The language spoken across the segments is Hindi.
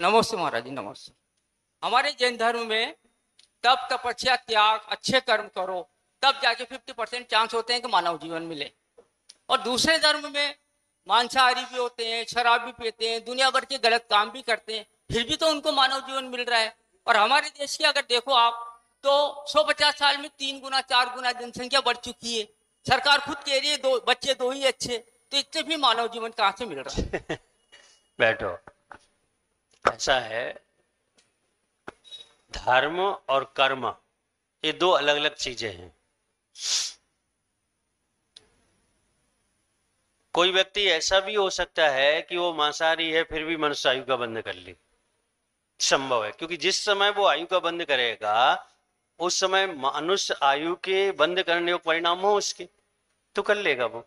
नमस्ते महाराज जी, नमस्ते। हमारे जैन धर्म में तप तपस्या त्याग अच्छे कर्म करो तब जाके 50% चांस होते हैं कि मानव जीवन मिले। और दूसरे धर्म में मांसाहारी भी होते हैं, शराब भी पीते हैं, दुनिया भर के गलत काम भी करते हैं, फिर भी तो उनको मानव जीवन मिल रहा है। और हमारे देश की अगर देखो आप तो 150 साल में 3 गुना 4 गुना जनसंख्या बढ़ चुकी है। सरकार खुद कह रही है दो बच्चे दो ही अच्छे, तो इससे भी मानव जीवन कहाँ से मिल रहा है? बैठो। ऐसा है, धर्म और कर्म ये दो अलग अलग चीजें हैं। कोई व्यक्ति ऐसा भी हो सकता है कि वो मांसाहारी है फिर भी मनुष्य आयु का बंद कर ले, संभव है, क्योंकि जिस समय वो आयु का बंद करेगा उस समय मनुष्य आयु के बंद करने को परिणाम हो उसके, तो कर लेगा वो।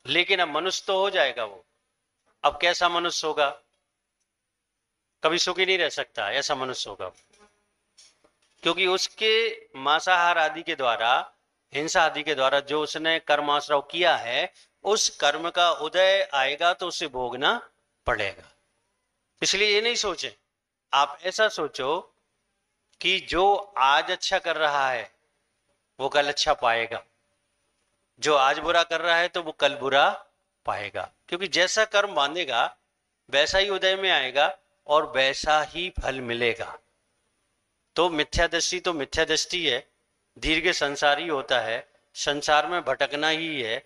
लेकिन अब मनुष्य तो हो जाएगा वो। अब कैसा मनुष्य होगा? कभी सुखी नहीं रह सकता, ऐसा मनुष्य होगा, क्योंकि उसके मांसाहार आदि के द्वारा, हिंसा आदि के द्वारा जो उसने कर्माश्रव किया है, उस कर्म का उदय आएगा तो उसे भोगना पड़ेगा। इसलिए ये नहीं सोचें, आप ऐसा सोचो कि जो आज अच्छा कर रहा है वो कल अच्छा पाएगा, जो आज बुरा कर रहा है तो वो कल बुरा पाएगा, क्योंकि जैसा कर्म बांधेगा वैसा ही उदय में आएगा और वैसा ही फल मिलेगा। तो मिथ्या दृष्टि है, दीर्घ संसारी होता है, संसार में भटकना ही है,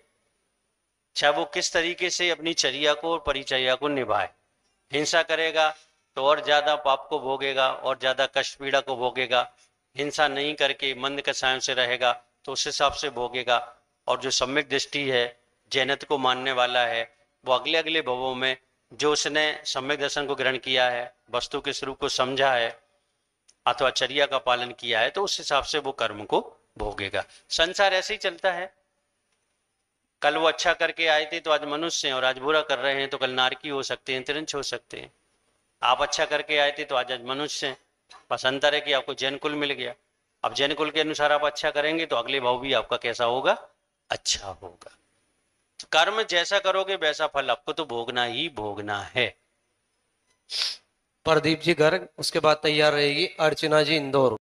चाहे वो किस तरीके से अपनी चर्या को और परिचर्या को निभाए। हिंसा करेगा तो और ज्यादा पाप को भोगेगा और ज्यादा कष्ट पीड़ा को भोगेगा, हिंसा नहीं करके मंद कसायों से रहेगा तो उस हिसाब से भोगेगा। और जो सम्यक दृष्टि है, जैनत को मानने वाला है, वो अगले अगले भवों में जो उसने सम्यक दर्शन को ग्रहण किया है, वस्तु के स्वरूप को समझा है अथवा चर्या का पालन किया है, तो उस हिसाब से वो कर्म को भोगेगा। संसार ऐसे ही चलता है। कल वो अच्छा करके आए थे तो आज मनुष्य हैं, और आज बुरा कर रहे हैं तो कल नारकी हो सकते हैं, तिरंछ हो सकते हैं। आप अच्छा करके आए थे तो आज मनुष्य हैं। बस अंतर है कि आपको जैन कुल मिल गया। अब जैन कुल के अनुसार आप अच्छा करेंगे तो अगले भाव भी आपका कैसा होगा? अच्छा होगा। कर्म जैसा करोगे वैसा फल आपको तो भोगना ही भोगना है। प्रदीप जी गर्ग, उसके बाद तैयार रहेगी अर्चना जी इंदौर।